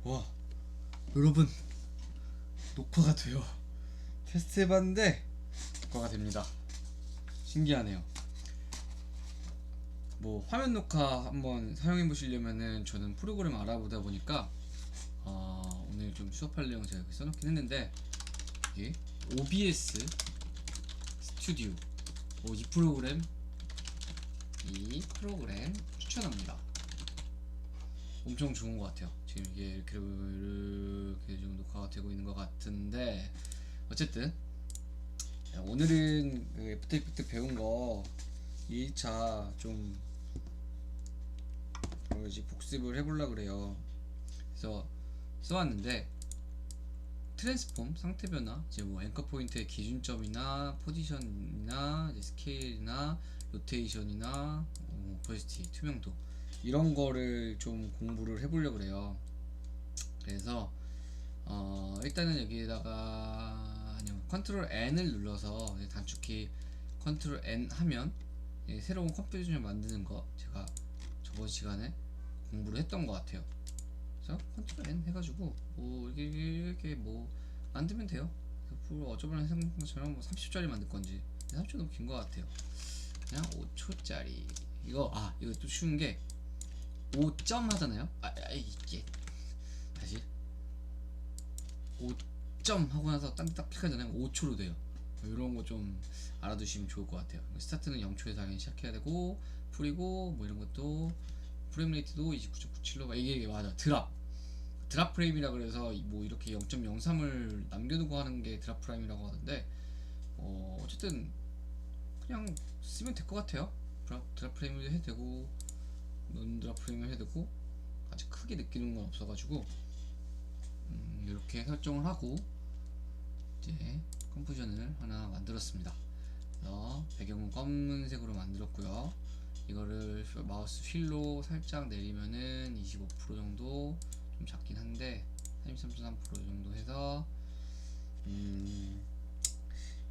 와, 여러분, 녹화가 돼요. 테스트 해봤는데 녹화가 됩니다. 신기하네요. 뭐 화면 녹화 한번 사용해 보시려면은 저는 프로그램 알아보다 보니까 오늘 좀 수업할 내용 제가 여기 써놓긴 했는데, 이게 OBS 스튜디오, 이 프로그램 추천합니다. 엄청 좋은 것 같아요. 지금 이게 이렇게 좀 녹화가 되고 있는 것 같은데, 어쨌든 오늘은 그 애프터 이펙트 배운 거 2차 좀 복습을 해보려고 그래요. 그래서 써왔는데, 트랜스폼, 상태 변화, 이제 뭐 앵커 포인트의 기준점이나 포지션이나 이제 스케일이나 로테이션이나 오퍼시티, 투명도, 이런 거를 좀 공부를 해보려고 그래요. 그래서 일단은 여기에다가 아니요, 컨트롤 N을 눌러서 단축키 컨트롤 N 하면 새로운 컴포지션을 만드는 거 제가 저번 시간에 공부를 했던 것 같아요. 그래서 컨트롤 N 해가지고 뭐 이렇게 뭐 만들면 돼요. 어쩌면 생각한 것처럼 뭐 30초짜리 만들 건지, 30초 너무 긴 것 같아요. 그냥 5초짜리. 이거 또 쉬운 게 5점 하잖아요. 이게 다시 5점 하고 나서 딱 클릭하잖아요. 5초로 돼요. 이런 거 좀 알아두시면 좋을 것 같아요. 스타트는 0초에서 당연히 시작해야 되고, 풀이고 뭐 이런 것도 프레임 레이트도 29.97로 이게 맞아. 드랍 프레임이라 그래서 뭐 이렇게 0.03을 남겨두고 하는 게 드랍 프레임이라고 하는데, 어쨌든 그냥 쓰면 될 것 같아요. 드랍 프레임을 해도 되고 논 드랍 프레임을 해도 되고, 아직 크게 느끼는 건 없어가지고 이렇게 설정을 하고 이제 컴포지션을 하나 만들었습니다. 배경은 검은색으로 만들었고요. 이거를 마우스 휠로 살짝 내리면은 25% 정도, 좀 작긴 한데 33.3% 정도 해서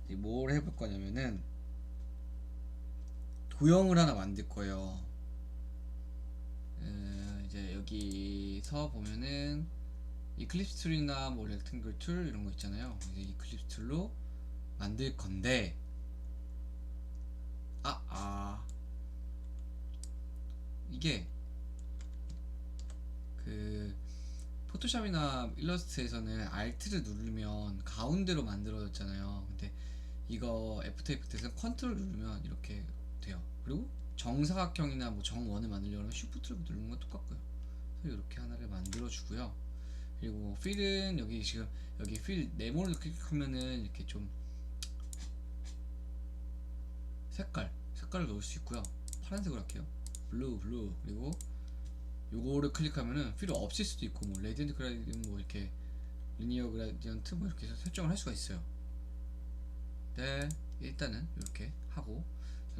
뭘 해볼 거냐면은 도형을 하나 만들 거예요. 이제 여기서 보면은 이클립스 툴이나 뭐 렉탱글 툴 이런 거 있잖아요. 이제 이클립스 툴로 만들 건데, 이게 그 포토샵이나 일러스트에서는 Alt를 누르면 가운데로 만들어졌잖아요. 근데 이거 애프터 이펙트에서는 컨트롤 누르면 이렇게 돼요. 그리고 정사각형이나 뭐 정원을 만들려면 쉬프트를 누르는 건 똑같고요. 그래서 이렇게 하나를 만들어 주고요. 그리고 필은 여기 필 네모를 클릭하면은 이렇게 좀 색깔을 넣을 수 있고요. 파란색으로 할게요. 블루. 그리고 요거를 클릭하면은 필요 없을 수도 있고, 뭐 레디언트 그라디언트, 뭐 이렇게 리니어 그라디언트 뭐 이렇게 해서 설정을 할 수가 있어요. 네, 일단은 이렇게 하고,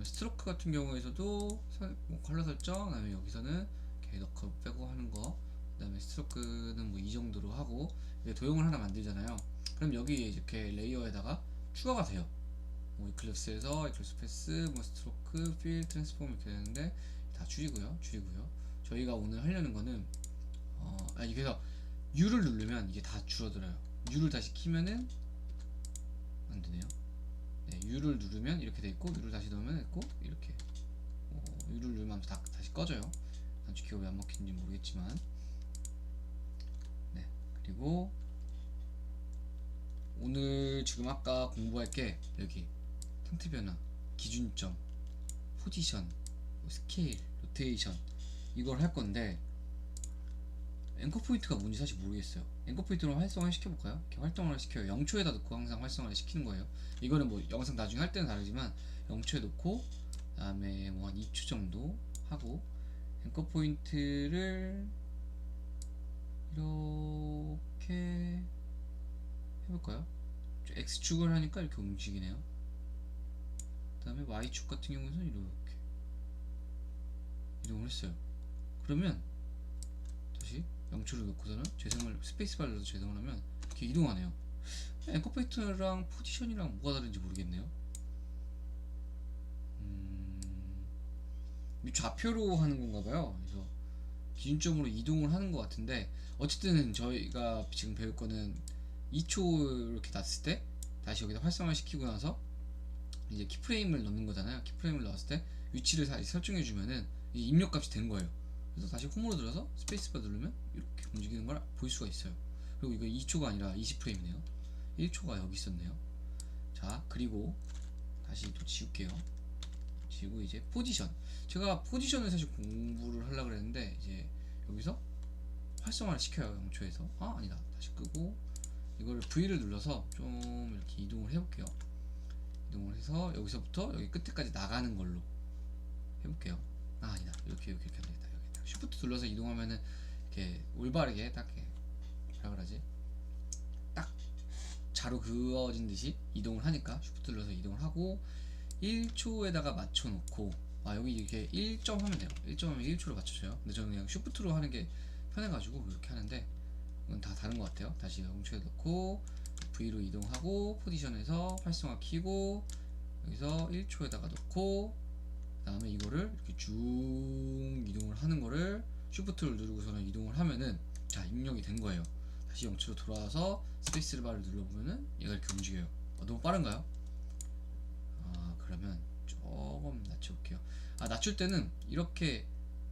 스트로크 같은 경우에서도 뭐 컬러 설정, 그다음에 여기서는 이렇게 넣고 빼고 하는 거, 그다음에 스트로크는 뭐 이 정도로 하고, 이게 도형을 하나 만들잖아요. 그럼 여기 이렇게 레이어에다가 추가가 돼요. 뭐 이클립스에서 이클립스 패스, 뭐 스트로크, 필, 트랜스폼 이렇게 되는데 다 줄이고요. 저희가 오늘 하려는 거는 그래서 U를 누르면 이게 다 줄어들어요. U를 다시 키면은 안 되네요. 네, U를 누르면 이렇게 돼 있고, U를 다시 넣으면 있고, 이렇게 U를 누르면 다시 꺼져요. 단축키가 왜 안 먹히는지 모르겠지만. 네, 그리고 오늘 지금 아까 공부할 게 여기 상태 변화, 기준점, 포지션, 스케일, 로테이션, 이걸 할 건데, 앵커 포인트가 뭔지 사실 모르겠어요. 앵커 포인트로 활성화 시켜볼까요? 이렇게 활성화를 시켜요. 0초에다 놓고 항상 활성화를 시키는 거예요. 이거는 뭐 영상 나중에 할 때는 다르지만 0초에 놓고, 그 다음에 뭐 한 2초 정도 하고, 앵커 포인트를 이렇게 해볼까요? X축을 하니까 이렇게 움직이네요. 그 다음에 Y축 같은 경우에는 이렇게 이동을 했어요. 그러면 다시 0초를 놓고서는 스페이스바를 넣어서 재생을 하면 이렇게 이동하네요. 앵커 포인트랑 포지션이랑 뭐가 다른지 모르겠네요. 좌표로 하는 건가 봐요. 그래서 기준점으로 이동을 하는 것 같은데, 어쨌든 저희가 지금 배울 거는 2초 이렇게 놨을 때 다시 여기다 활성화 시키고 나서 이제 키프레임을 넣는 거잖아요. 키프레임을 넣었을 때 위치를 다시 설정해 주면은 입력값이 된 거예요. 그래서 다시 홈으로 들어서 스페이스바 누르면 이렇게 움직이는 걸 볼 수가 있어요. 그리고 이거 2초가 아니라 20프레임이네요 1초가 여기 있었네요. 자, 그리고 다시 또 지울게요. 지우고 이제 포지션, 제가 포지션을 사실 공부를 하려고 그랬는데 이제 여기서 활성화를 시켜요. 0초에서 아니다, 다시 끄고 이거를 V를 눌러서 좀 이렇게 이동을 해볼게요. 이동을 해서 여기서부터 여기 끝에까지 나가는 걸로 해볼게요. 아니다, 이렇게 하면 되겠다. 여기다 쉬프트 눌러서 이동하면은 이렇게 올바르게 딱 이렇게 뭐라 그러지, 딱 자로 그어진 듯이 이동을 하니까 쉬프트 눌러서 이동을 하고 1초에다가 맞춰놓고, 여기 이렇게 1점 하면 돼요. 1점 하면 1초로 맞춰줘요. 근데 저는 그냥 쉬프트로 하는 게 편해가지고 이렇게 하는데, 이건 다 다른 것 같아요. 다시 0초에 넣고 V로 이동하고 포지션에서 활성화 키고 여기서 1초에다가 넣고, 그 다음에 이거를 이렇게 쭉 이동을 하는 거를 쉬프트를 누르고서는 이동을 하면은 자, 입력이 된 거예요. 다시 0초로 돌아와서 스페이스 바를 눌러보면은 얘가 이렇게 움직여요. 너무 빠른가요? 그러면 조금 낮춰볼게요. 낮출 때는 이렇게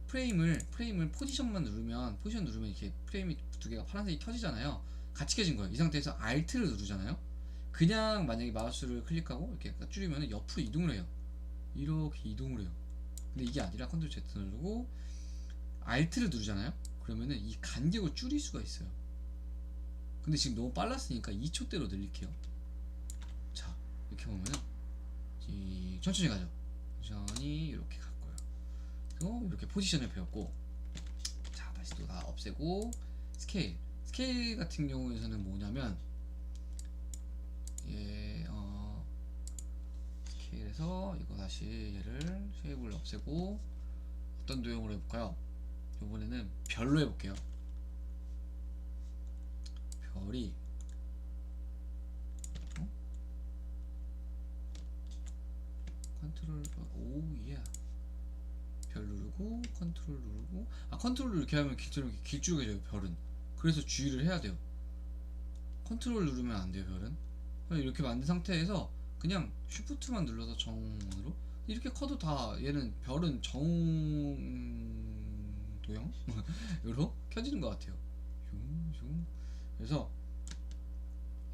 프레임을 포지션만 누르면, 포지션 누르면 이렇게 프레임이 두 개가 파란색이 켜지잖아요. 같이 켜진 거예요. 이 상태에서 Alt를 누르잖아요. 그냥 만약에 마우스를 클릭하고 이렇게 줄이면 옆으로 이동을 해요. 이렇게 이동을 해요. 근데 이게 아니라 컨트롤 Z 누르고 Alt를 누르잖아요. 그러면은 이 간격을 줄일 수가 있어요. 근데 지금 너무 빨랐으니까 2초대로 늘릴게요. 자, 이렇게 보면은 천천히 가죠. 천천히 이렇게 갈 거예요. 그리고 이렇게 포지션을 배웠고, 자, 다시 또 다 없애고 스케일 같은 경우에서는 뭐냐면 스케일에서 이거 다시 얘를 쉐입을 없애고 어떤 도형으로 해볼까요? 이번에는 별로 해볼게요. 별이 컨트롤 오예 별 누르고 컨트롤 누르고, 컨트롤을 이렇게 하면 길처럼 이렇게 길쭉해져요. 별은 그래서 주의를 해야 돼요. 컨트롤 누르면 안 돼요. 별은 이렇게 만든 상태에서 그냥 쉬프트만 눌러서 정으로 이렇게 커도 다, 얘는 별은 정 도형으로 켜지는 것 같아요. 그래서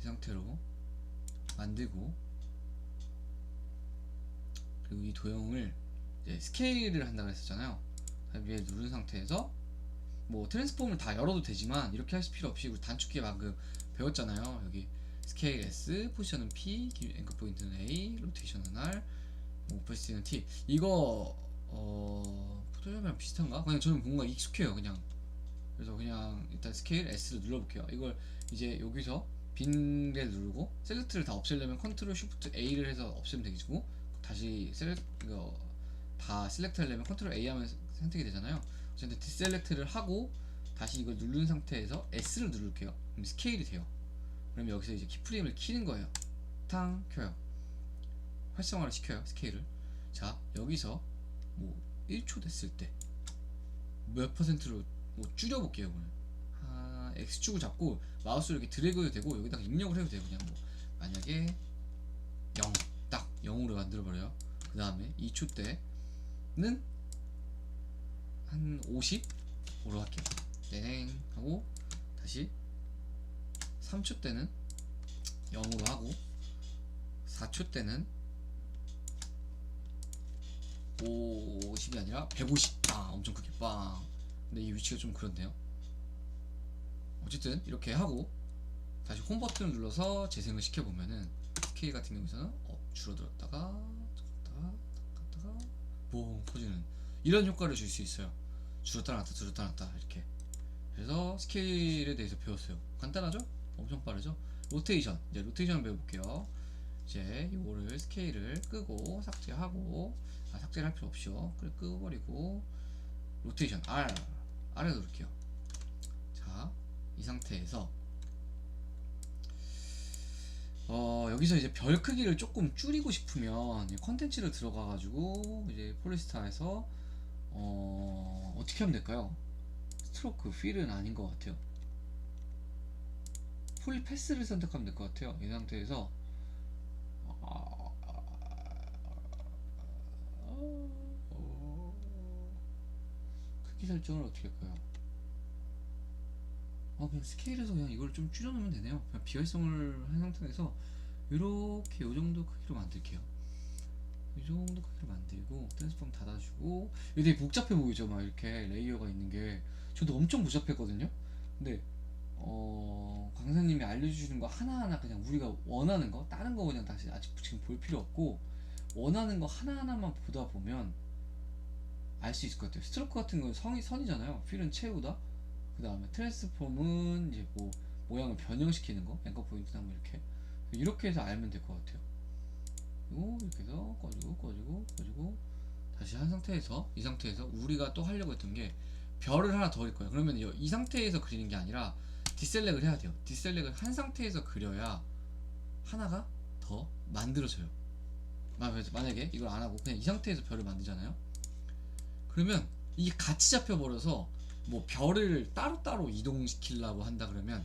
이 상태로 만들고, 그리고 이 도형을 이제 스케일을 한다고 했었잖아요. 위에 누른 상태에서 뭐 트랜스폼을 다 열어도 되지만 이렇게 할 필요 없이 우리 단축키 방금 배웠잖아요. 여기 스케일 S, 포지션은 P, 앵커 포인트는 A, 로테이션은 R, 오퍼시티는 T. 이거 포토샵이랑 비슷한가? 그냥 저는 뭔가 익숙해요. 그냥 그래서 그냥 일단 스케일 S를 눌러볼게요. 이걸 이제 여기서 빈를 누르고 셀렉트를 다 없애려면 컨트롤 쉬프트 A를 해서 없애면 되겠고, 다시 이거 다 셀렉트 하려면 컨트롤 A 하면 선택이 되잖아요. 어쨌든 디셀렉트를 하고 다시 이걸 누른 상태에서 S를 누를게요. 그럼 스케일이 돼요. 그러면 여기서 이제 키프레임을 키는 거예요. 탕 켜요. 활성화를 시켜요. 스케일을. 자, 여기서 뭐 1초 됐을 때 몇 퍼센트로 뭐 줄여볼게요. 그러면 X축을 잡고 마우스를 이렇게 드래그해도 되고 여기다가 입력을 해도 돼요. 그냥 뭐 만약에 0, 딱 0으로 만들어버려요. 그 다음에 2초 때는 한 50으로 할게요. 땡 하고 다시 3초 때는 0으로 하고 4초 때는 50이 아니라 150. 엄청 크게 빵. 근데 이 위치가 좀 그런데요. 어쨌든 이렇게 하고 다시 홈 버튼을 눌러서 재생을 시켜보면은 스케일 같은 경우에는 줄어들었다가 갔다가 뽕 퍼지는 이런 효과를 줄 수 있어요. 줄었다 놨다 이렇게. 그래서 스케일에 대해서 배웠어요. 간단하죠? 엄청 빠르죠? 로테이션, 이제 로테이션 배워볼게요. 이제 이거를 스케일을 끄고 삭제하고, 삭제를 할 필요 없이요. 그래, 끄버리고 로테이션 R에 누를게요. 자, 이 상태에서 여기서 이제 별 크기를 조금 줄이고 싶으면 컨텐츠를 들어가가지고 이제 폴리스타에서 어떻게 하면 될까요? 스트로크 필은 아닌 것 같아요. 풀 패스를 선택하면 될 것 같아요. 이 상태에서 크기 설정을 어떻게 할까요? 그냥 스케일에서 그냥 이걸 좀 줄여놓으면 되네요. 그냥 비활성을 한 상태에서 이렇게 요 정도 크기로 만들게요. 이 정도 크기로 만들고 트랜스폼 닫아주고. 이게 되게 복잡해 보이죠? 막 이렇게 레이어가 있는 게 저도 엄청 복잡했거든요. 근데 강사님이 알려주시는 거 하나하나 그냥 우리가 원하는 거, 다른 거 그냥 다시 아직 지금 볼 필요 없고 원하는 거 하나하나만 보다 보면 알 수 있을 것 같아요. 스트로크 같은 건 선이잖아요. 필은 채우다. 그 다음에 트랜스폼은 이제 뭐 모양을 변형시키는 거, 앵커 포인트나 뭐 이렇게 해서 알면 될 것 같아요. 그리고 이렇게 해서 꺼지고 다시 한 상태에서, 이 상태에서 우리가 또 하려고 했던 게 별을 하나 더 그릴 거예요. 그러면 이 상태에서 그리는 게 아니라 디셀렉을 해야 돼요. 디셀렉을 한 상태에서 그려야 하나가 더 만들어져요. 만약에 이걸 안 하고 그냥 이 상태에서 별을 만들잖아요. 그러면 이게 같이 잡혀버려서 뭐 별을 따로따로 이동시키려고 한다 그러면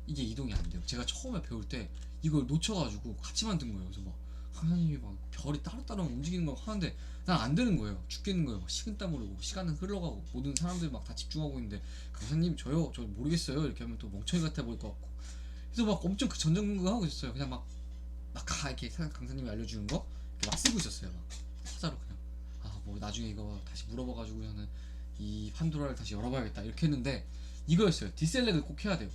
이게 이동이 안 돼요. 제가 처음에 배울 때 이걸 놓쳐가지고 같이 만든 거예요. 그래서 막 하나님이 막 별이 따로따로 움직이는 걸 하는데 난 안 되는 거예요. 죽겠는 거예요. 막 식은땀 흐르고 시간은 흘러가고 모든 사람들이 막 다 집중하고 있는데 강사님 저요 저 모르겠어요 이렇게 하면 또 멍청이 같아 보일 것 같고. 그래서 막 엄청 그 전전긍긍하고 있었어요. 그냥 막 이렇게 강사님이 알려주는 거 이렇게 막 쓰고 있었어요. 막 사자로 그냥 뭐 나중에 이거 다시 물어봐가지고 저는 이 판도라를 다시 열어봐야겠다 이렇게 했는데 이거였어요. 디셀렉을 꼭 해야 돼요.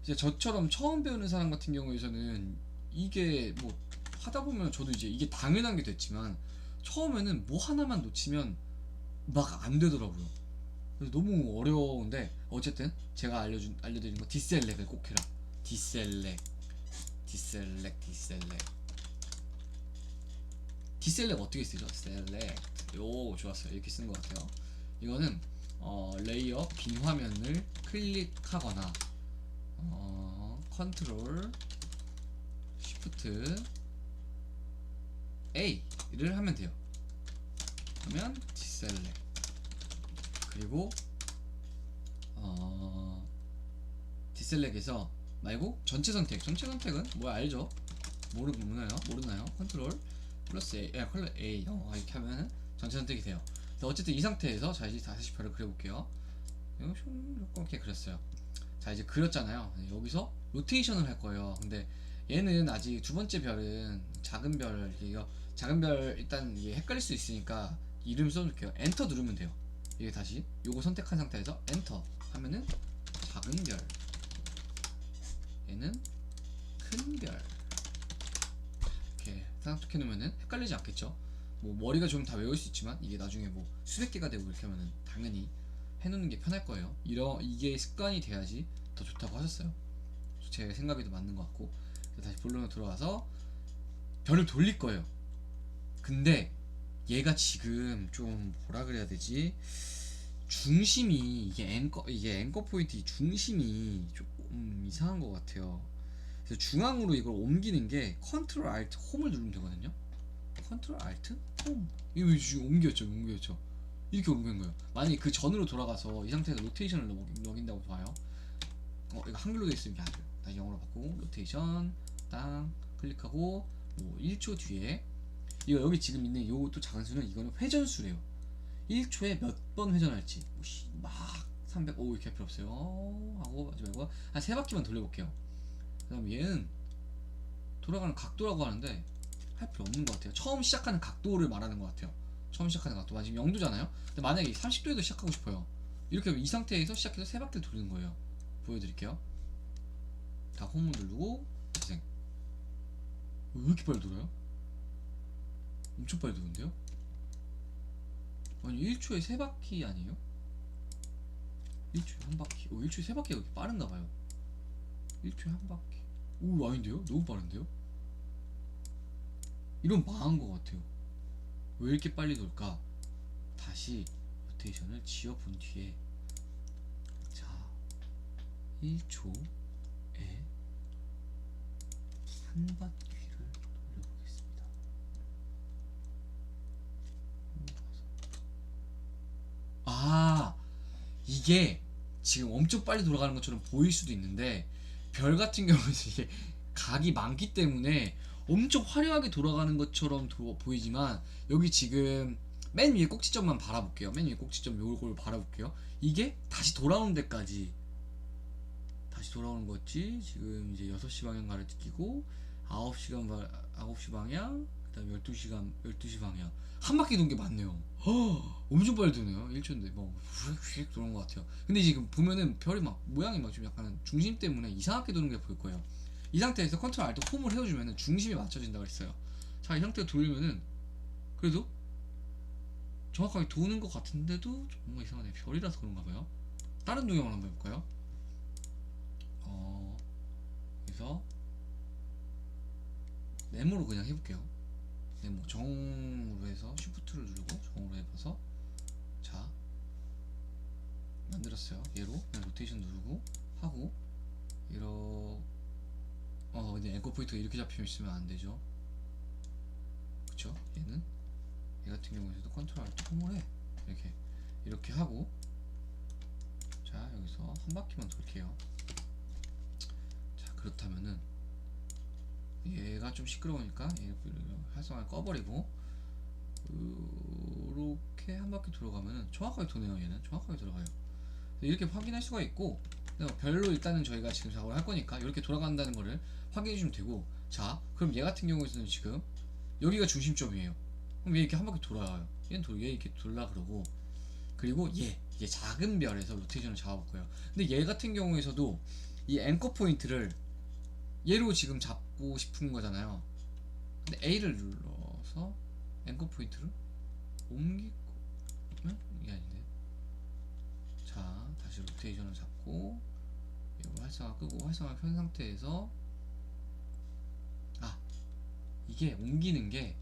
이제 저처럼 처음 배우는 사람 같은 경우에는 이게 뭐 하다 보면 저도 이제 이게 당연한 게 됐지만 처음에는 뭐 하나만 놓치면 막 안 되더라고요. 그래서 너무 어려운데 어쨌든 제가 알려드린 거 디셀렉을 꼭 해라. 디셀렉 어떻게 쓰죠? 셀렉. 요 좋았어요. 이렇게 쓰는 것 같아요. 이거는 레이어 빈 화면을 클릭하거나 컨트롤 쉬프트 A를 하면 돼요. 그러면 디셀렉. 그리고 디셀렉에서 말고 전체 선택은 뭐 알죠? 모르나요? 컨트롤 플러스 A, 컬러 A 이렇게 하면 전체 선택이 돼요. 어쨌든 이 상태에서 자 이제 다시 별을 그려볼게요. 이렇게 그렸어요. 자 이제 그렸잖아요. 여기서 로테이션을 할 거예요. 근데 얘는 아직 두 번째 별은 작은 별, 이거 작은 별 일단 이게 헷갈릴 수 있으니까 이름 써놓을게요. 엔터 누르면 돼요. 이게 다시 요거 선택한 상태에서 엔터 하면은 작은 별, 얘는 큰 별. 이렇게 생각해 놓으면은 헷갈리지 않겠죠? 뭐 머리가 좀 다 외울 수 있지만 이게 나중에 뭐 수백 개가 되고 이렇게 하면은 당연히 해놓는 게 편할 거예요. 이게 습관이 돼야지 더 좋다고 하셨어요. 제 생각에도 맞는 것 같고. 다시 본론으로 들어와서 별을 돌릴 거예요. 근데 얘가 지금 좀 뭐라 그래야 되지? 중심이 이게 앵커 포인트 중심이 조금 이상한 것 같아요. 그래서 중앙으로 이걸 옮기는 게 컨트롤 알트 홈을 누르면 되거든요. 컨트롤 알트 홈. 이거 지금 옮겼죠. 이렇게 옮긴 거예요. 만약에 그 전으로 돌아가서 이 상태에서 로테이션을 넘긴다고 봐요. 이거 한글로 돼 있으면 이게 안 돼요. 다시 영어로 바꾸고 로테이션 땅 클릭하고 뭐 1초 뒤에 이거 여기 지금 있는 요 또 작은 수는 이거는 회전수래요. 1초에 몇 번 회전할지 막 300, 이렇게 할 필요 없어요. 하고 하지 말고 한 3바퀴만 돌려볼게요. 그 다음 얘는 돌아가는 각도라고 하는데 할 필요 없는 것 같아요. 처음 시작하는 각도를 말하는 것 같아요. 처음 시작하는 각도. 지금 0도잖아요. 근데 만약에 30도에도 시작하고 싶어요. 이렇게 이 상태에서 시작해서 3바퀴를 돌리는 거예요. 보여드릴게요. 다 홈을 누르고 재생. 왜 이렇게 빨리 돌아요? 엄청 빨리 도는데요? 아니 1초에 3바퀴 아니에요? 1초에 1바퀴 1초에 3바퀴가 그렇게 빠른가봐요. 1초에 1바퀴 아닌데요? 너무 빠른데요? 이런 망한 것 같아요. 왜 이렇게 빨리 돌까? 다시 로테이션을 지워본 뒤에 자 1초에 한 바퀴를 돌려보겠습니다. 이게 지금 엄청 빨리 돌아가는 것처럼 보일 수도 있는데 별 같은 경우는 이게 각이 많기 때문에 엄청 화려하게 돌아가는 것처럼 보이지만 여기 지금 맨 위에 꼭지점만 바라볼게요. 맨 위에 꼭지점 요걸 바라볼게요. 이게 다시 돌아오는 데까지 다시 돌아오는 거지. 지금 이제 6시 방향 가르치고 9시 방향 그 다음 12시 방향 한 바퀴 돈 게 많네요. 엄청 빨리 도네요. 1초인데 뭐 휙휙 도는 것 같아요. 근데 지금 보면은 별이 막 모양이 막 좀 약간 중심 때문에 이상하게 도는 게 보일 거예요. 이 상태에서 컨트롤 알트 홈을 해주면은 중심이 맞춰진다고 했어요. 자, 이 상태로 돌리면은 그래도 정확하게 도는 것 같은데도 좀 뭔가 이상하네. 별이라서 그런가 봐요. 다른 동영을 한번 해볼까요? 그래서 네모로 그냥 해볼게요. 네모 정으로 해서 쉬프트를 누르고 정으로 해봐서 자 만들었어요. 얘로 그냥 로테이션 누르고 하고 근데 앵커 포인트가 이렇게 잡히면 있으면 안 되죠. 그쵸? 얘 같은 경우에도 컨트롤 알트 홈을 해. 이렇게 하고 자 여기서 한 바퀴만 돌게요. 자 그렇다면은 얘가 좀 시끄러우니까 얘 활성화를 꺼버리고 이렇게 한 바퀴 돌아가면은 정확하게 도네요. 얘는 정확하게 들어가요. 이렇게 확인할 수가 있고 별로 일단은 저희가 지금 작업을 할 거니까 이렇게 돌아간다는 거를 확인해 주시면 되고 자 그럼 얘 같은 경우에는 지금 여기가 중심점이에요. 그럼 얘 이렇게 한 바퀴 돌아와요. 얘 이렇게 돌라 그러고 그리고 이게 작은 별에서 로테이션을 잡아볼 거예요. 근데 얘 같은 경우에서도 이 앵커 포인트를 얘로 지금 잡고 싶은 거잖아요. 근데 A를 눌러서 앵커 포인트를 옮기고 이게 아닌데 자 다시 로테이션을 잡고 이거 활성화 끄고 활성화 켠 상태에서 이게 옮기는 게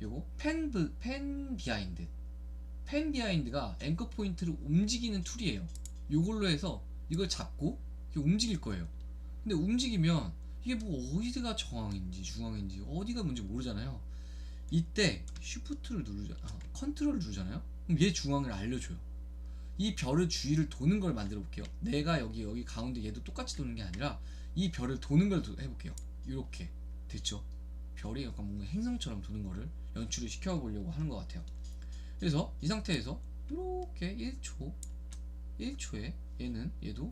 요거 펜 비하인드가 앵커 포인트를 움직이는 툴이에요. 요걸로 해서 이걸 잡고 이게 움직일 거예요. 근데 움직이면 이게 뭐 어디가 정황인지 중앙인지 어디가 뭔지 모르잖아요. 이때 쉬프트를 컨트롤을 누르잖아요. 그럼 얘 중앙을 알려줘요. 이 별의 주위를 도는 걸 만들어 볼게요. 내가 여기 가운데 얘도 똑같이 도는 게 아니라 이 별을 도는 걸 해볼게요. 이렇게 됐죠? 별이 약간 뭔가 행성처럼 도는 거를 연출을 시켜보려고 하는 것 같아요. 그래서 이 상태에서 이렇게 1초에 얘도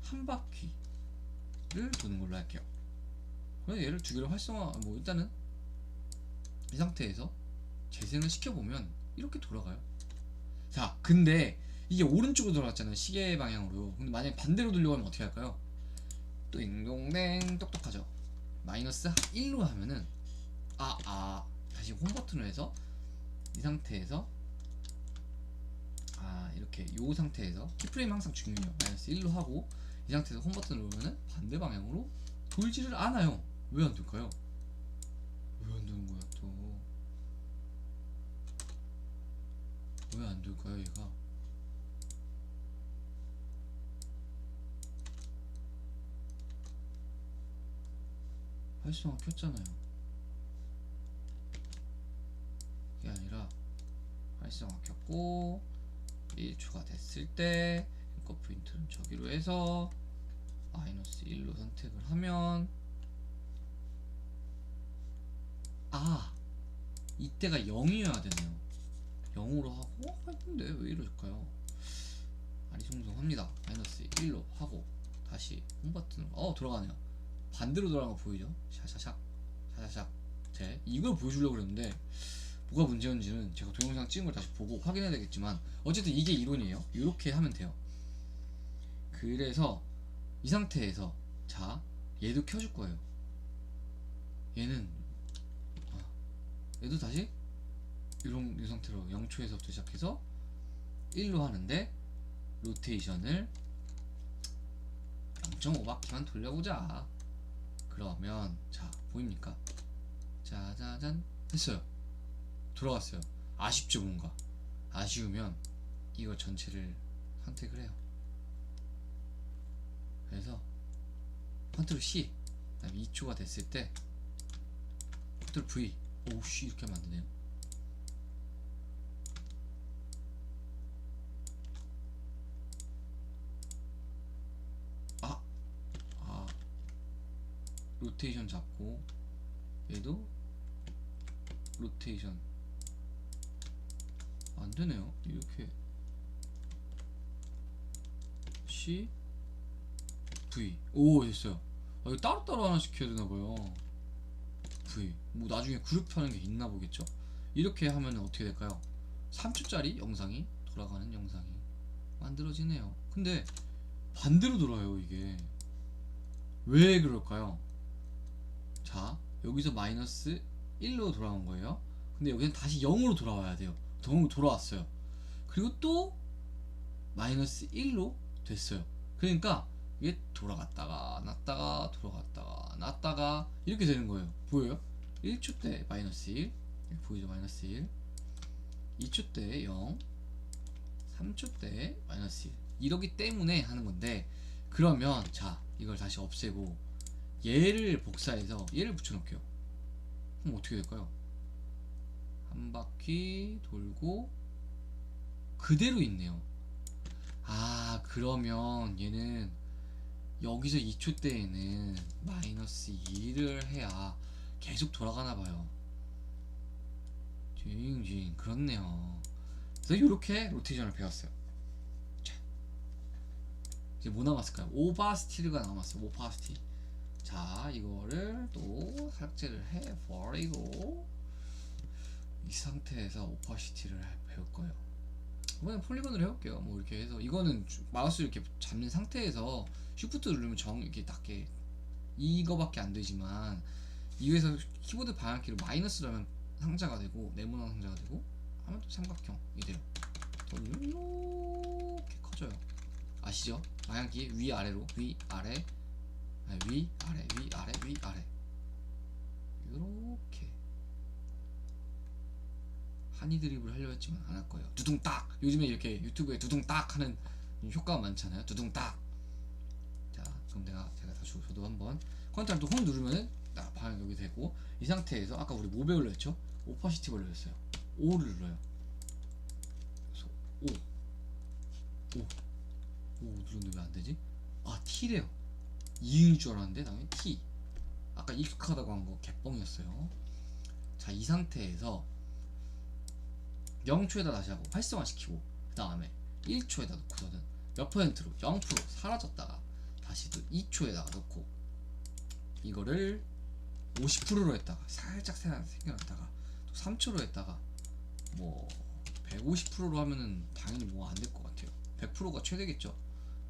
한 바퀴를 도는 걸로 할게요. 그래서 얘를 두 개를 일단은 이 상태에서 재생을 시켜보면 이렇게 돌아가요. 자, 근데 이게 오른쪽으로 돌아갔잖아요. 시계 방향으로. 근데 만약에 반대로 돌려가면 어떻게 할까요? 띵동댕 똑똑하죠. 마이너스 1로 하면은 다시 홈 버튼을 해서 이 상태에서 이렇게 요 상태에서 키프레임 항상 중요해요. 마이너스 1로 하고 이 상태에서 홈 버튼을 누르면은 반대 방향으로 돌지를 않아요. 왜 안 될까요? 왜 안 되는 거야 또? 왜 안 될까요 얘가? 활성화 켰잖아요. 이게 아니라 활성화 켰고 1초가 됐을 때 앵커 포인트는 저기로 해서 마이너스 1로 선택을 하면 이때가 0이어야 되네요. 0으로 하고 근데 왜 이럴까요? 아리송송합니다. 마이너스 1로 하고 다시 홈 버튼으로 돌아가네요. 반대로 돌아간 거 보이죠? 샤샤샥 이걸 보여주려고 그랬는데 뭐가 문제였는지는 제가 동영상 찍은 걸 다시 보고 확인해야 되겠지만 어쨌든 이게 이론이에요. 이렇게 하면 돼요. 그래서 이 상태에서 자 얘도 켜줄 거예요. 얘도 다시 이 상태로 0초에서부터 시작해서 1로 하는데 로테이션을 0.5바퀴만 돌려보자. 그러면 자 보입니까? 짜자잔 했어요. 돌아갔어요. 아쉽죠 뭔가. 아쉬우면 이거 전체를 선택을 해요. 그래서 컨트롤 C 그다음에 2초가 됐을 때 컨트롤 V 오우씨 이렇게 하면 안되네요. 로테이션 잡고 얘도 로테이션 안되네요. 이렇게 C V 오 됐어요. 아, 이거 따로따로 하나씩 해야 되나봐요. V 뭐 나중에 그룹하는 게 있나 보겠죠. 이렇게 하면 어떻게 될까요? 3초짜리 영상이 돌아가는 영상이 만들어지네요. 근데 반대로 돌아요. 이게 왜 그럴까요? 자 여기서 마이너스 1로 돌아온 거예요. 근데 여기는 다시 0으로 돌아와야 돼요. 돌아왔어요. 그리고 또 마이너스 1로 됐어요. 그러니까 이게 돌아갔다가 났다가 돌아갔다가 났다가 이렇게 되는 거예요. 보여요? 1초 때 마이너스 1 보이죠? 마이너스 1 2초 때 0 3초 때 마이너스 1 이러기 때문에 하는 건데, 그러면 자 이걸 다시 없애고 얘를 복사해서 얘를 붙여놓을게요. 그럼 어떻게 될까요? 한 바퀴 돌고 그대로 있네요. 아 그러면 얘는 여기서 2초 때에는 마이너스 2를 해야 계속 돌아가나봐요. 징징 그렇네요. 그래서 이렇게 로테이션을 배웠어요. 자, 이제 뭐 남았을까요? 오바스티가 남았어요. 오바스티. 자 이거를 또 삭제를 해버리고 이 상태에서 오파시티를 배울 거예요. 이번엔 폴리곤으로 해볼게요. 뭐 이렇게 해서 이거는 마우스 이렇게 잡는 상태에서 쉬프트 누르면 이렇게 닿게 이거밖에 안 되지만, 이거에서 키보드 방향키로 마이너스로 하면 상자가 되고 네모난 상자가 되고 하면 또 삼각형이 돼요. 더 누르면 이렇게 커져요. 아시죠? 방향키 위아래로 위아래 위아래 위아래 위아래 이렇게 하니 드립을 하려고 했지만 안 할 거예요. 두둥딱! 요즘에 이렇게 유튜브에 두둥딱 하는 효과가 많잖아요. 두둥딱! 자, 그럼 제가 다시 저도 한번 컨트롤 또 홈 누르면은 방향 여기 되고, 이 상태에서 아까 우리 뭐 배우려 했죠? 오파시티 걸렸어요. 5를 눌러요. 그래서 5 누르는데 왜 안 되지? 아, T래요. 2인 줄 알았는데 당연히 T. 아까 익숙하다고 한 거 개뻥이었어요. 자, 이 상태에서 0초에다 다시 하고 활성화시키고, 그 다음에 1초에다 놓고서는 몇 %로 0% 사라졌다가 다시 또 2초에다가 넣고, 이거를 50%로 했다가 살짝 생겨났다가 또 3초로 했다가 뭐 150%로 하면은 당연히 뭐 안 될 것 같아요. 100%가 최대겠죠.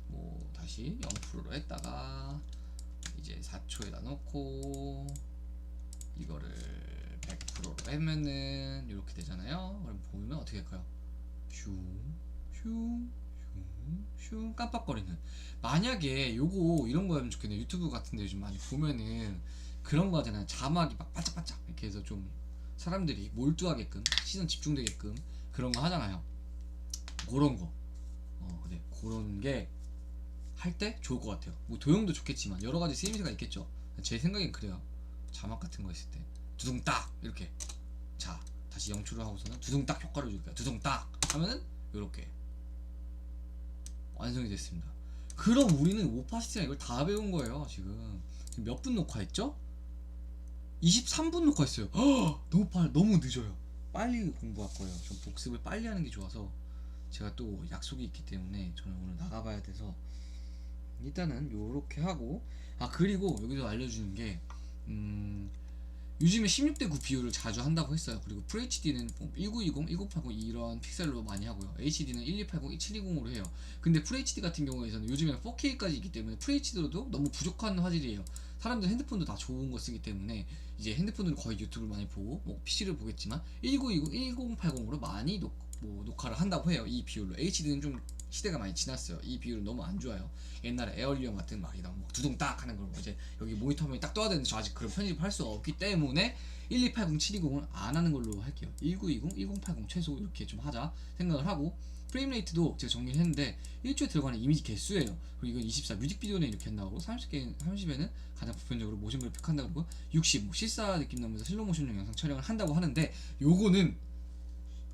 뭐 다시 0%로 했다가 이제 4초에다 넣고 이거를 100%로 하면은 이렇게 되잖아요. 그럼 보면 어떻게 할까요? 슝 깜빡거리는. 만약에 요거 이런 거 하면 좋겠네요. 유튜브 같은데 요즘 많이 보면은 그런 거 하잖아요. 자막이 막 반짝반짝 이렇게 해서 좀 사람들이 몰두하게끔 시선 집중되게끔 그런 거 하잖아요. 그런 거 네, 그런 게 할 때 좋을 것 같아요. 뭐 도형도 좋겠지만 여러 가지 쓰임새가 있겠죠. 제 생각엔 그래요. 자막 같은 거 있을 때 두둥딱 이렇게, 자 다시 0초를 하고서는 두둥딱 효과를 줄게요. 두둥딱 하면은 이렇게 완성이 됐습니다. 그럼 우리는 오파시티랑 이걸 다 배운 거예요. 지금 몇 분 녹화했죠? 23분 녹화했어요. 너무 늦어요. 빨리 공부할 거예요. 전 복습을 빨리 하는 게 좋아서, 제가 또 약속이 있기 때문에 저는 오늘 나가봐야 돼서 일단은 요렇게 하고, 그리고 여기서 알려주는 게 요즘에 16:9 비율을 자주 한다고 했어요. 그리고 FHD는 1920, 1980 이런 픽셀로 많이 하고요. HD는 1280, 720으로 해요. 근데 FHD 같은 경우에는 요즘에 4K까지 있기 때문에 FHD로도 너무 부족한 화질이에요. 사람들 핸드폰도 다 좋은 거 쓰기 때문에 이제 핸드폰으로 거의 유튜브를 많이 보고 뭐 PC를 보겠지만 1920, 1080으로 많이 녹화를 한다고 해요. 이 비율로. HD는 좀 시대가 많이 지났어요. 이 비율은 너무 안 좋아요. 옛날에 에어리언 같은 막 이런 뭐 두둥딱 하는 걸 이제 여기 모니터 화면이 딱 떠야 되는데 저 아직 그런 편집을 할 수가 없기 때문에 1280, 720을 안 하는 걸로 할게요. 1920, 1080 최소 이렇게 좀 하자 생각을 하고, 프레임 레이트도 제가 정리를 했는데 1초에 들어가는 이미지 개수예요. 그리고 이건 24, 뮤직비디오는 이렇게 한다고, 30에는 가장 보편적으로 모션 그래픽 한다고 그러고, 60 뭐 실사 느낌 나면서 슬로우 모션용 영상 촬영을 한다고 하는데, 요거는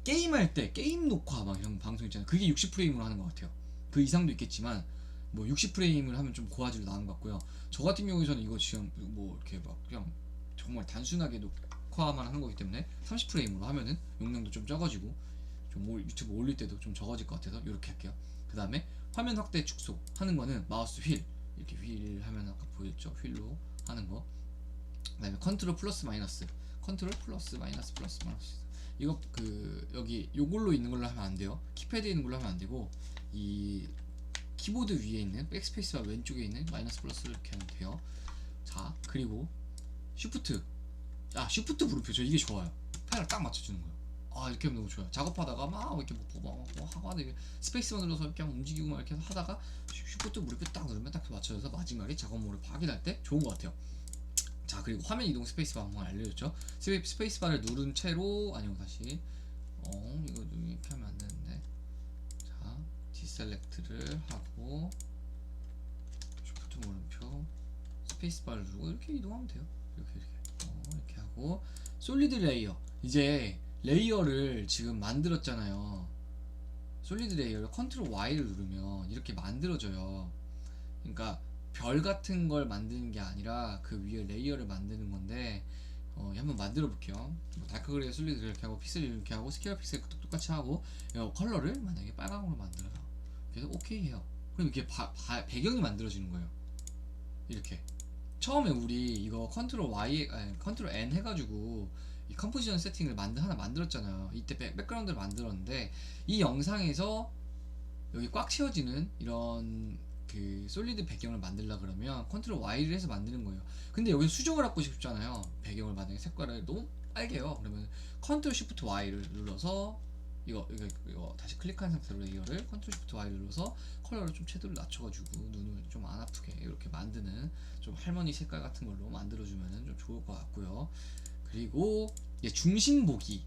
게임할 때 게임 녹화 막 이런 방송 있잖아요. 그게 60프레임으로 하는 것 같아요. 그 이상도 있겠지만 뭐 60프레임을 하면 좀 고화질로 나온 것 같고요. 저 같은 경우에는 이거 지금 뭐 이렇게 막 그냥 정말 단순하게 녹화만 하는 거기 때문에 30프레임으로 하면은 용량도 좀 적어지고 좀 유튜브 올릴 때도 좀 적어질 것 같아서 이렇게 할게요. 그 다음에 화면 확대 축소 하는 거는 마우스 휠 이렇게 휠 하면 아까 보였죠? 휠로 하는 거. 그 다음에 컨트롤 플러스 마이너스, 컨트롤 플러스 마이너스 플러스 마이너스, 이거 그 여기 요걸로 있는 걸로 하면 안 돼요. 키패드에 있는 걸로 하면 안 되고 이 키보드 위에 있는 백스페이스와 왼쪽에 있는 마이너스 플러스를 이렇게 하면 돼요. 자, 그리고 쉬프트, 쉬프트 물음표, 저 이게 좋아요. 패널 딱 맞춰주는 거예요. 이렇게 하면 너무 좋아요. 작업하다가 막 이렇게 뭐 하고 하는데 스페이스만 눌러서 이렇게 움직이고 막 이렇게 하다가 쉬프트 물음표 딱 누르면 딱 맞춰져서 마지막에 작업모를 확인할 때 좋은 것 같아요. 자, 그리고 화면 이동 스페이스바 한번 알려줬죠. 스페이스바를 누른 채로, 아니요, 다시 이거 이렇게 하면 안 되는데, 자, 디셀렉트를 하고 쉬프트 물음표 스페이스바를 누르고 이렇게 이동하면 돼요. 이렇게 하고, 솔리드 레이어, 이제 레이어를 지금 만들었잖아요. 솔리드 레이어를 컨트롤 Y를 누르면 이렇게 만들어져요. 그러니까 별 같은 걸 만드는 게 아니라 그 위에 레이어를 만드는 건데, 한번 만들어 볼게요. 다크 그레이 솔리드 이렇게 하고 픽셀 이렇게 하고 스퀘어 픽셀 똑같이 하고, 컬러를 만약에 빨강으로 만들어요. 그래서 오케이 해요. 그럼 이렇게 배경이 만들어지는 거예요. 이렇게 처음에 우리 이거 컨트롤 Y, 컨트롤 N 해가지고 이 컴포지션 세팅을 하나 만들었잖아요. 이때 백그라운드를 만들었는데, 이 영상에서 여기 꽉 채워지는 이런 그 솔리드 배경을 만들려 그러면 컨트롤 Y를 해서 만드는 거예요. 근데 여기 수정을 하고 싶잖아요. 배경을 만약에 색깔을 너무 빨개요. 그러면 컨트롤 쉬프트 Y를 눌러서 이거 다시 클릭한 상태로 레이어를 컨트롤 쉬프트 Y를 눌러서 컬러를 좀 채도를 낮춰가지고 눈을 좀 안 아프게 이렇게 만드는, 좀 할머니 색깔 같은 걸로 만들어주면 좀 좋을 것 같고요. 그리고 중심 보기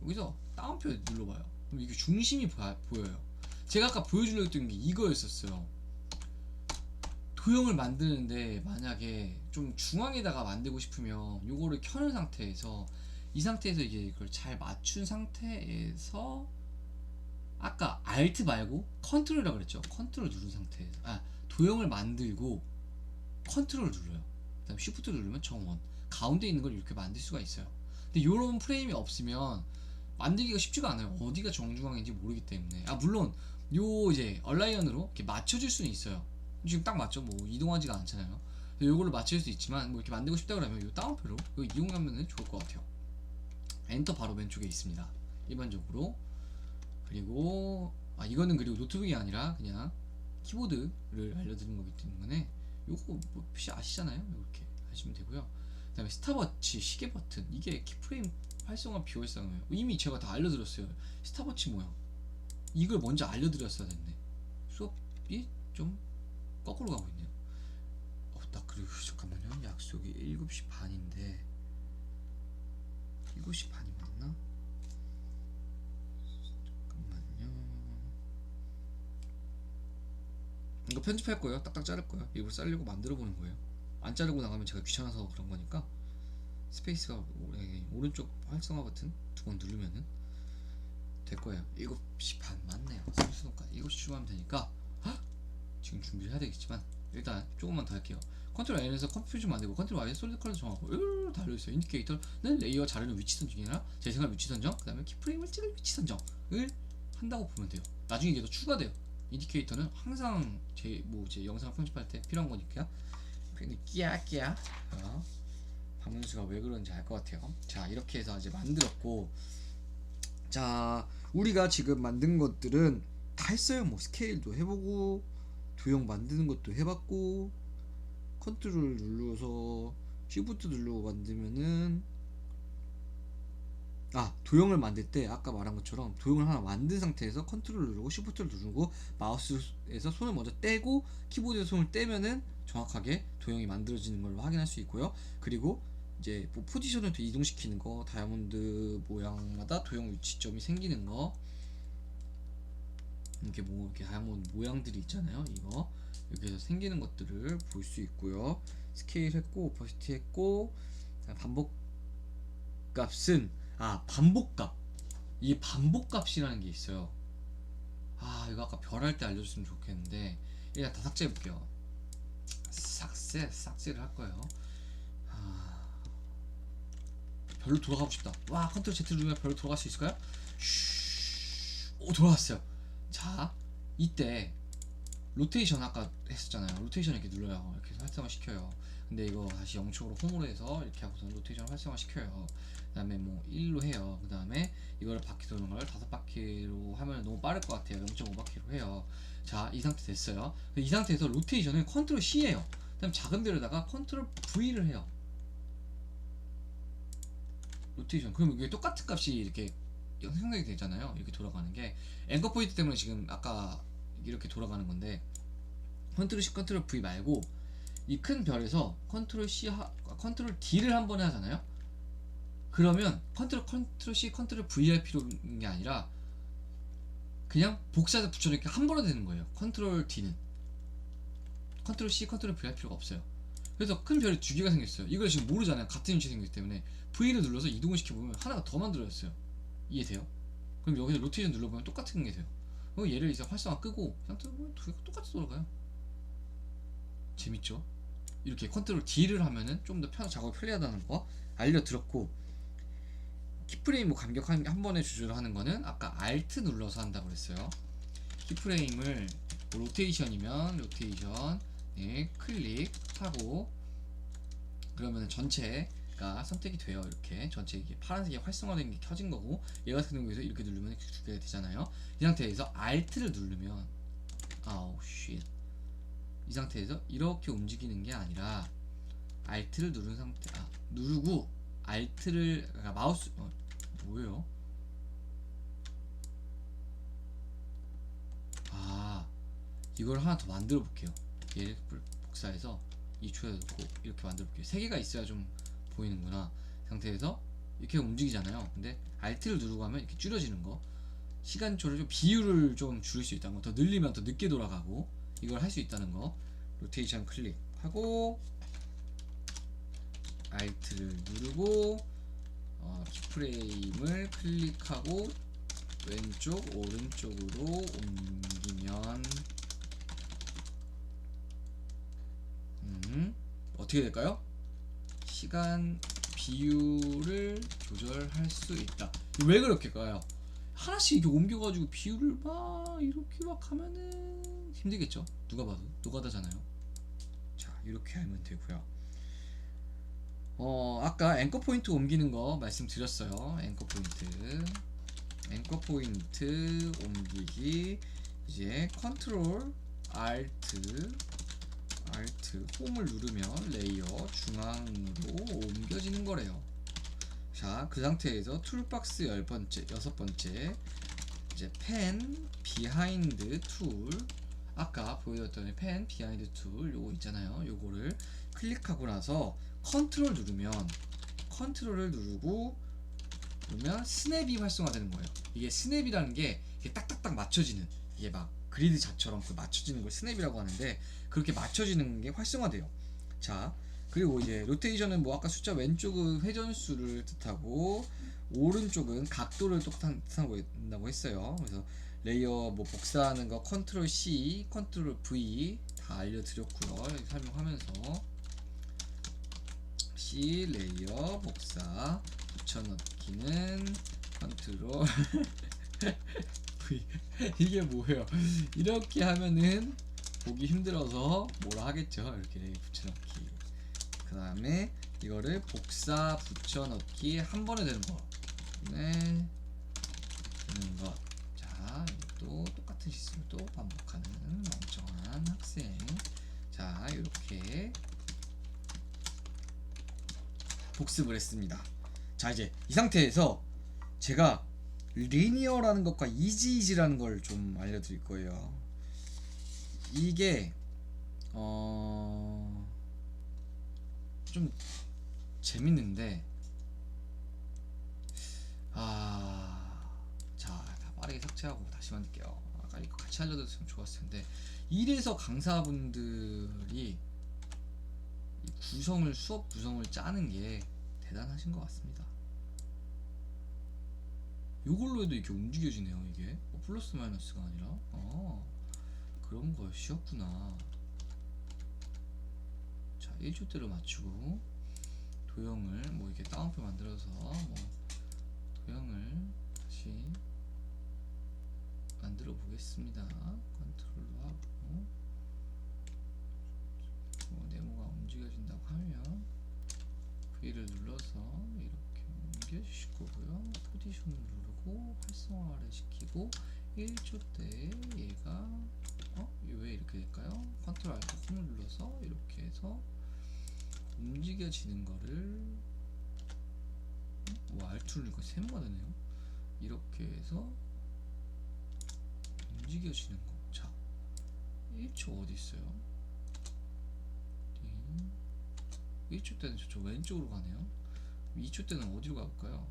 여기서 다운표 눌러봐요. 그럼 이게 중심이 보여요. 제가 아까 보여주려고 했던 게 이거였었어요. 도형을 만드는데 만약에 좀 중앙에다가 만들고 싶으면 요거를 켜는 상태에서, 이 상태에서 이제 이걸 잘 맞춘 상태에서, 아까 Alt 말고 컨트롤이라고 그랬죠. 컨트롤 누른 상태에서 도형을 만들고 컨트롤 눌러요. 그 다음 쉬프트 누르면 정원, 가운데 있는 걸 이렇게 만들 수가 있어요. 근데 요런 프레임이 없으면 만들기가 쉽지가 않아요. 어디가 정중앙인지 모르기 때문에. 물론 요 이제 얼라이언으로 이렇게 맞춰줄 수는 있어요. 지금 딱 맞죠? 뭐 이동하지가 않잖아요. 요걸로 맞출 수 있지만, 뭐 이렇게 만들고 싶다 그러면 요 다운표로 이거 이용하면 좋을 것 같아요. 엔터 바로 왼쪽에 있습니다. 일반적으로. 그리고 이거는 그리고 노트북이 아니라 그냥 키보드를 알려드린 거기 때문에 요거 뭐 PC 아시잖아요. 이렇게 하시면 되고요. 그 다음에 스탑워치 시계 버튼, 이게 키프레임 활성화 비활성화예요. 이미 제가 다 알려드렸어요. 스탑워치 모양, 이걸 먼저 알려드렸어야 됐네. 수업이 좀 거꾸로 가고 있네요. 나 그리고 잠깐만요. 약속이 7시 반인데 7시 반이 맞나? 잠깐만요. 이거 편집할 거예요. 딱딱 자를 거예요. 일부러 자르려고 만들어 보는 거예요. 안 자르고 나가면 제가 귀찮아서 그런 거니까. 스페이스가 오른쪽 활성화 버튼 2번 누르면은 될 거예요. 7시 반 맞네요. 30분까지 7시 출발하면 되니까 지금 준비를 해야 되겠지만 일단 조금만 더 할게요. 컨트롤 N에서 컴퓨터 만들고, 컨트롤 Y에 솔리드 컬러 정하고 다 알려있어요. 인디케이터는 레이어 자르는 위치 선정이나 재생할 위치 선정, 그 다음에 키프레임을 찍을 위치 선정을 한다고 보면 돼요. 나중에 이게 더 추가돼요. 인디케이터는 항상 제 영상 편집할 때 필요한 거니까. 근데 끼야 박문수가 왜 그런지 알 것 같아요. 자, 이렇게 해서 이제 만들었고, 자, 우리가 지금 만든 것들은 다 했어요. 뭐 스케일도 해보고 도형 만드는 것도 해봤고, 컨트롤 눌러서 쉬프트 누르고 만들면은, 도형을 만들 때 아까 말한 것처럼 도형을 하나 만든 상태에서 컨트롤 누르고 쉬프트를 누르고 마우스에서 손을 먼저 떼고 키보드에서 손을 떼면은 정확하게 도형이 만들어지는 걸 확인할 수 있고요. 그리고 이제 뭐 포지션을 이동시키는 거, 다이아몬드 모양마다 도형 위치점이 생기는 거, 이렇게 뭐 이렇게 다이아몬드 모양들이 있잖아요. 이거 이렇게 해서 생기는 것들을 볼 수 있고요. 스케일 했고 오퍼시티 했고, 반복값은 반복값, 이 반복값이라는 게 있어요. 이거 아까 별 할 때 알려줬으면 좋겠는데 일단 다 삭제해볼게요. 삭제를 할 거예요. 별로 돌아가고 싶다. 와, 컨트롤 Z 누르면 별로 돌아갈 수 있을까요? 오, 돌아갔어요. 자, 이때 로테이션 아까 했었잖아요. 로테이션 이렇게 눌러요. 이렇게 활성화 시켜요. 근데 이거 다시 0촉으로 홈으로 해서 이렇게 하고서 로테이션 활성화 시켜요. 그 다음에 뭐 1로 해요. 그 다음에 이거를 바퀴 도는 걸 5바퀴로 하면 너무 빠를 것 같아요. 0.5바퀴로 해요. 자, 이 상태 됐어요. 이 상태에서 로테이션은 컨트롤 C예요. 그 다음 작은 별에다가 컨트롤 V를 해요. 로테이션. 그럼 이게 똑같은 값이 이렇게 생성이 되잖아요. 이렇게 돌아가는 게 앵커 포인트 때문에 지금 아까 이렇게 돌아가는 건데, 컨트롤 C, 컨트롤 V 말고 이 큰 별에서 컨트롤 C, 컨트롤 D를 한 번에 하잖아요. 그러면 컨트롤 C, 컨트롤 V 할 필요한 게 아니라 그냥 복사해서 붙여넣기 한 번에 되는 거예요. 컨트롤 D는 컨트롤 C, 컨트롤 V 할 필요가 없어요. 그래서 큰 별이 두 개가 생겼어요. 이걸 지금 모르잖아요. 같은 위치에 생겼기 때문에 V를 눌러서 이동을 시켜보면 하나가 더 만들어졌어요. 이해돼요? 그럼 여기서 로테이션 눌러보면 똑같은 게 돼요. 그럼 얘를 이제 활성화 끄고 그냥 두 개가 똑같이 돌아가요. 재밌죠? 이렇게 컨트롤 D를 하면은 좀 더 작업이 편리하다는 거 알려드렸고, 키프레임 뭐 간격 한 번에 조절하는 거는 아까 Alt 눌러서 한다고 그랬어요. 키프레임을 뭐 로테이션이면 로테이션 클릭하고 그러면 전체가 선택이 돼요. 이렇게 전체 이게 파란색이 활성화된 게 켜진 거고, 얘 같은 경우에서 이렇게 누르면 두 개가 되잖아요. 이 상태에서 Alt를 누르면 이 상태에서 이렇게 움직이는 게 아니라 Alt를 누른 상태 누르고 Alt를 그러니까 마우스 뭐예요? 이걸 하나 더 만들어 볼게요. 얘를 복사해서 이 초에 넣고 이렇게 만들어 볼게요. 세 개가 있어야 좀 보이는구나. 상태에서 이렇게 움직이잖아요. 근데 Alt를 누르고 하면 이렇게 줄여지는 거, 시간초를 좀 비율을 좀 줄일 수 있다는 거, 더 늘리면 더 늦게 돌아가고 이걸 할 수 있다는 거. 로테이션 클릭하고 Alt를 누르고 키프레임을 클릭하고 왼쪽 오른쪽으로 옮기면 어떻게 될까요? 시간 비율을 조절할 수 있다. 왜 그렇게까요? 하나씩 이렇게 옮겨가지고 비율을 막 이렇게 막 하면은 힘들겠죠? 누가 봐도 노가다잖아요. 자, 이렇게 하면 되고요. 아까 앵커 포인트 옮기는 거 말씀드렸어요. 앵커 포인트 옮기기. 이제 컨트롤 Alt 홈을 누르면 레이어 중앙으로 옮겨지는 거래요. 자, 그 상태에서 툴박스 6번째 이제 펜 비하인드 툴, 아까 보여줬던 펜 비하인드 툴 요거 있잖아요. 요거를 클릭하고 나서 컨트롤을 누르고 그러면 스냅이 활성화되는 거예요. 이게 스냅이라는 게 이게 딱딱딱 맞춰지는, 이게 막 그리드 자처럼 그 맞춰지는 걸 스냅이라고 하는데, 그렇게 맞춰지는 게 활성화돼요. 자, 그리고 이제 로테이션은 뭐 아까 숫자 왼쪽은 회전수를 뜻하고 오른쪽은 각도를 뜻한다고 했어요. 그래서 레이어 뭐 복사하는 거 컨트롤 C, 컨트롤 V 다 알려드렸고요. 설명하면서 C 레이어 복사 붙여넣기는 컨트롤 V. 이게 뭐예요? 이렇게 하면은 보기 힘들어서 뭐라 하겠죠. 이렇게 레이어 붙여넣기. 그 다음에 이거를 복사 붙여넣기 한 번에 되는 거. 되는 것. 자, 또 똑같은 실수를 또 반복하는 멍청한 학생. 자, 이렇게 복습을 했습니다. 자, 이제 이 상태에서 제가 리니어라는 것과 이지이지라는 걸 좀 알려드릴 거예요. 이게 좀 재밌는데 자, 다 빠르게 삭제하고 다시 만들게요. 아까 이거 같이 알려드렸으면 좋았을 텐데, 이래서 강사분들이 수업 구성을 짜는 게 대단하신 것 같습니다. 요걸로 해도 이렇게 움직여지네요. 이게 플러스 마이너스가 아니라 그런 거였구나. 자 1초대로 맞추고 도형을 뭐 이렇게 따옴표 만들어서 뭐 도형을 다시 만들어 보겠습니다. 컨트롤로 하고 뭐 네모가 움직여진다고 하면 V를 눌러서 이렇게 옮겨주실 거고요. 포지션을 누르고 활성화를 시키고 1초 때 얘가 왜 이렇게 될까요? 컨트롤 알트 홈을 눌러서 이렇게 해서 움직여지는 거를 알트를 누르니까 세모가 되네요. 이렇게 해서 움직여지는 거. 자 1초 어디 있어요? 1초 때는 저쪽 왼쪽으로 가네요. 2초 때는 어디로 갈까요?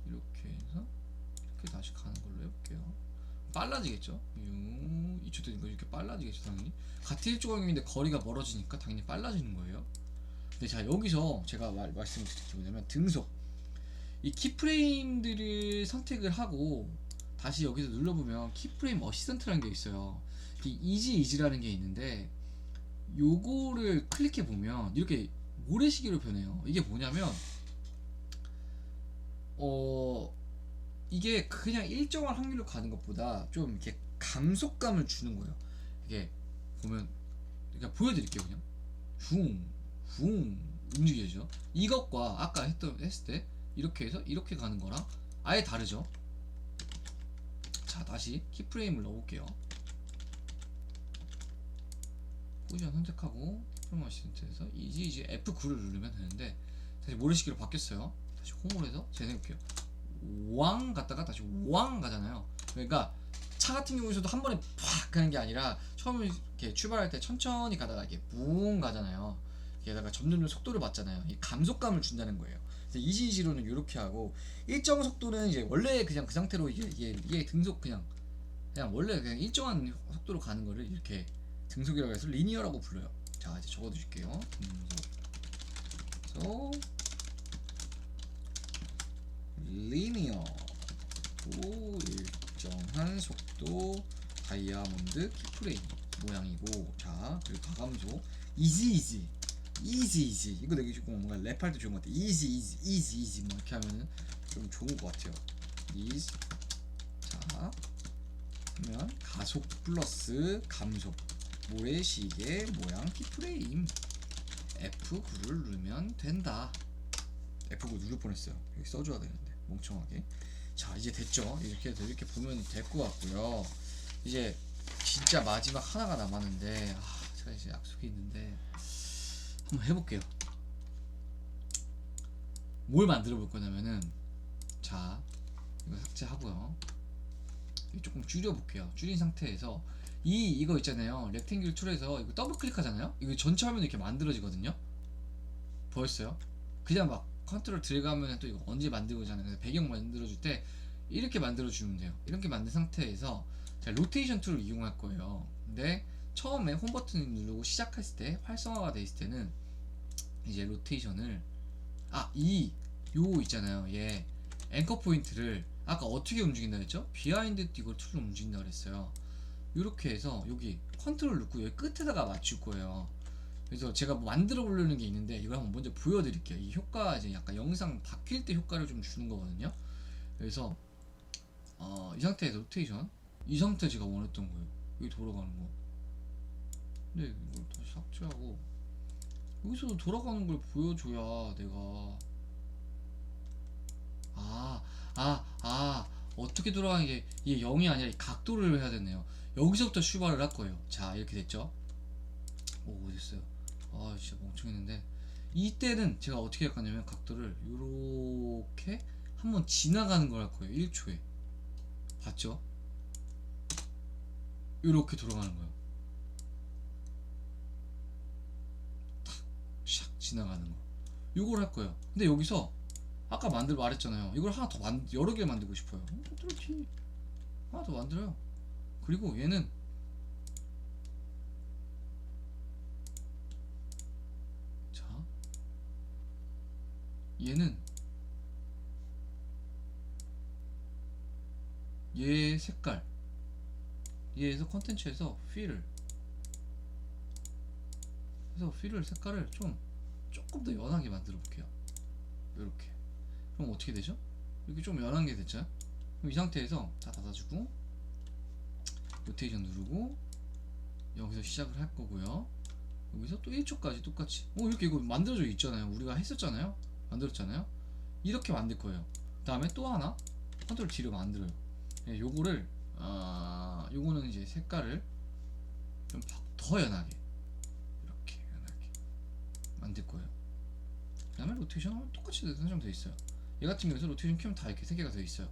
이렇게 해서 이렇게 다시 가는 걸로 해볼게요. 빨라지겠죠? 2초 때니까 이렇게 빨라지겠죠, 당연히. 같은 1초 간격인데 거리가 멀어지니까 당연히 빨라지는 거예요. 근데 자, 여기서 제가 말씀드릴 게 뭐냐면 등속. 이 키프레임들을 선택을 하고 다시 여기서 눌러보면 키프레임 어시스턴트라는 게 있어요. 이 이지라는 게 있는데 요거를 클릭해 보면 이렇게 모래시계로 변해요. 이게 뭐냐면 이게 그냥 일정한 확률로 가는 것보다 좀 이렇게 감속감을 주는 거예요. 이게 보면 그냥 보여드릴게요. 그냥 붕 움직여져. 이것과 아까 했을 때 이렇게 해서 이렇게 가는 거랑 아예 다르죠. 자 다시 키프레임을 넣어볼게요. 포지션 선택하고 프로모 어시스턴트에서 이지 F9를 누르면 되는데 다시 모래시계로 바뀌었어요. 다시 홈으로 해서 재생해볼게요. 왕 갔다가 다시 왕 가잖아요. 그러니까 차 같은 경우에서도 한 번에 팍 가는 게 아니라 처음에 이렇게 출발할 때 천천히 가다가 이게 붕 가잖아요. 게다가 점점 속도를 맞잖아요. 이 감속감을 준다는 거예요. 그래서 이지로는 이렇게 하고 일정 속도는 이제 원래 그냥 그 상태로 이게 등속 그냥 원래 그냥 일정한 속도로 가는 거를 이렇게 등속이라고 해서 리니어라고 불러요. 자 이제 적어드릴게요. 등속 리니어 또 일정한 속도 다이아몬드 키프레임 모양이고 자 그리고 가감소 이지 이거 되게 좋고 뭔가 랩할 때 좋은 것 같아. 이지 뭐 이렇게 하면은 좀 좋은 것 같아요. 이지 자 하면 가속 플러스 감속 모래시계 모양 키프레임 F9를 누르면 된다. F9 누를 뻔했어요. 여기 써줘야 되는데 멍청하게. 자 이제 됐죠. 이렇게 보면 될 것 같고요. 이제 진짜 마지막 하나가 남았는데 제가 이제 약속이 있는데 한번 해볼게요. 뭘 만들어 볼 거냐면은 자 이거 삭제하고요. 조금 줄여 볼게요. 줄인 상태에서 이거 있잖아요. 렉탱귤 툴에서 이거 더블 클릭하잖아요. 이거 전체 화면이 이렇게 만들어지거든요. 보였어요? 그냥 막 컨트롤 들어가면 또 이거 언제 만들고잖아요. 그래서 배경 만들어줄 때 이렇게 만들어주면 돼요. 이렇게 만든 상태에서 자, 로테이션 툴을 이용할 거예요. 근데 처음에 홈 버튼을 누르고 시작했을 때 활성화가 돼 있을 때는 이제 로테이션을 요 있잖아요. 얘 앵커 포인트를 아까 어떻게 움직인다 했죠? 비하인드 띄고 툴로 움직인다 그랬어요. 이렇게 해서 여기 컨트롤 넣고 여기 끝에다가 맞출 거예요. 그래서 제가 뭐 만들어 보려는 게 있는데 이걸 한번 먼저 보여드릴게요. 이 효과 이제 약간 영상 바뀔 때 효과를 좀 주는 거거든요. 그래서 이 상태에서 로테이션 이 상태 제가 원했던 거예요. 여기 돌아가는 거. 근데 이걸 다시 삭제하고 여기서도 돌아가는 걸 보여줘야 내가 어떻게 돌아가는 게 이게 0이 아니라 이 각도를 해야 되네요. 여기서부터 출발을 할 거예요. 자 이렇게 됐죠. 오 됐어요. 진짜 멍청했는데 이때는 제가 어떻게 할 거냐면 각도를 요렇게 한번 지나가는 걸 할 거예요. 1초에 봤죠? 요렇게 돌아가는 거예요. 샥 지나가는 거 요걸 할 거예요. 근데 여기서 아까 말했잖아요. 이걸 하나 더 여러 개를 만들고 싶어요. 컨트롤 하나 더 만들어요. 그리고 얘는 얘는 얘 색깔, 얘에서 컨텐츠에서 필을, 그래서 필을 색깔을 좀 조금 더 연하게 만들어 볼게요. 이렇게. 그럼 어떻게 되죠? 이렇게 좀 연한 게 됐죠? 그럼 이 상태에서 다 닫아주고 로테이션 누르고 여기서 시작을 할 거고요. 여기서 또 1초까지 똑같이 이렇게 이거 만들어져 있잖아요. 우리가 했었잖아요. 만들었잖아요. 이렇게 만들 거예요. 그 다음에 또 하나 컨트롤 D로 만들어요. 요거를 요거는 이제 색깔을 좀 더 연하게 이렇게 연하게 만들 거예요. 그 다음에 로테이션 하면 똑같이 설정되어 있어요. 얘 같은 경우에서 로테이션 키우면 다 이렇게 3개가 되어 있어요.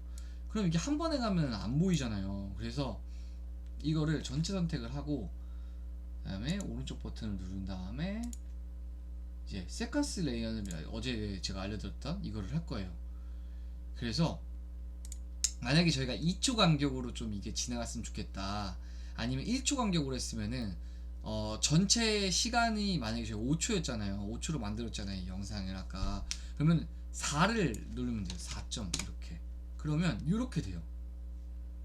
그럼 이게 한 번에 가면 안 보이잖아요. 그래서 이거를 전체 선택을 하고 그 다음에 오른쪽 버튼을 누른 다음에 이제 세컨스 레이어를 어제 제가 알려드렸던 이거를 할 거예요. 그래서 만약에 저희가 2초 간격으로 좀 이게 지나갔으면 좋겠다, 아니면 1초 간격으로 했으면은 전체 시간이 만약에 저희 5초였잖아요 5초로 만들었잖아요 이 영상을 아까. 그러면 4를 누르면 돼요. 4점 이렇게. 그러면 이렇게 돼요.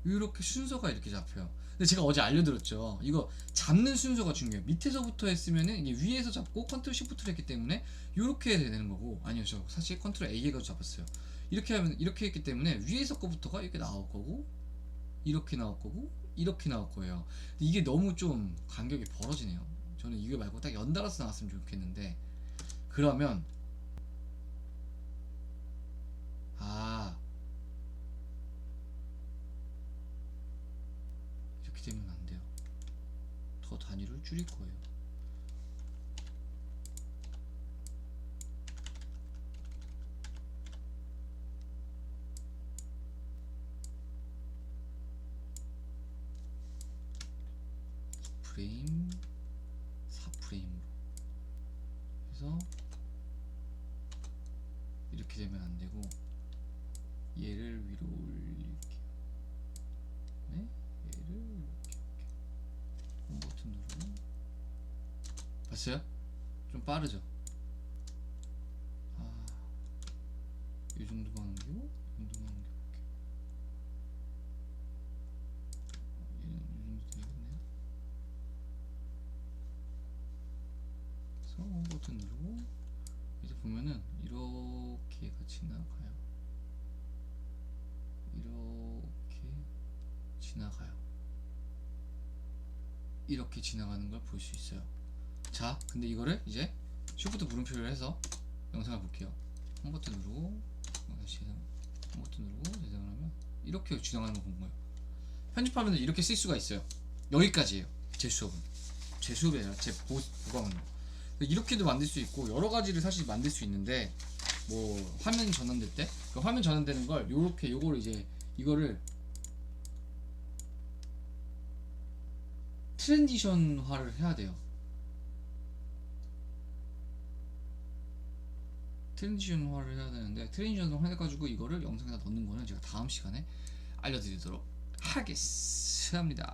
이렇게 순서가 이렇게 잡혀요. 근데 제가 어제 알려드렸죠. 이거 잡는 순서가 중요해요. 밑에서부터 했으면은 이게 위에서 잡고 컨트롤 시프트를 했기 때문에 이렇게 해야 되는 거고, 아니요, 저 사실 컨트롤 A 해가지고 잡았어요. 이렇게 하면 이렇게 했기 때문에 위에서 거부터가 이렇게 나올 거고, 이렇게 나올 거고, 이렇게 나올 거예요. 근데 이게 너무 좀 간격이 벌어지네요. 저는 이거 말고 딱 연달아서 나왔으면 좋겠는데, 그러면 이렇게 되면 안 돼요. 더 단위를 줄일 거예요. 프레임 4프레임으로 해서 이렇게 되면 안 되고, 얘를 위로 올릴게요. 네? 얘를 이렇게 홈 버튼 누르고. 봤어요? 좀 빠르죠? 이 정도만 옮기고, 이 정도만 옮겨볼게요. 얘는 이 정도 되겠네요. 그래서 홈 버튼 누르고, 이제 보면은 이렇게가 지나가요. 이렇게 지나가요. 이렇게 지나가는 걸 볼 수 있어요. 자, 근데 이거를 이제 쉬프트 물음표를 해서 영상을 볼게요. 홈 버튼 누르고 다시 홈 버튼 누르고 재생을 하면 이렇게 지나가는 걸 본 거예요. 편집하면 이렇게 쓸 수가 있어요. 여기까지예요. 제 수업은. 제 수업이 아니라 제 보강은요. 이렇게도 만들 수 있고 여러 가지를 사실 만들 수 있는데, 뭐 화면 전환될 때 그 화면 전환되는 걸 요렇게 요거를 이제 이거를 트랜지션화를 해야 돼요. 트랜지션화를 해야 되는데, 트랜지션화 해가지고 이거를 영상에다 넣는 거는 제가 다음 시간에 알려드리도록 하겠습니다.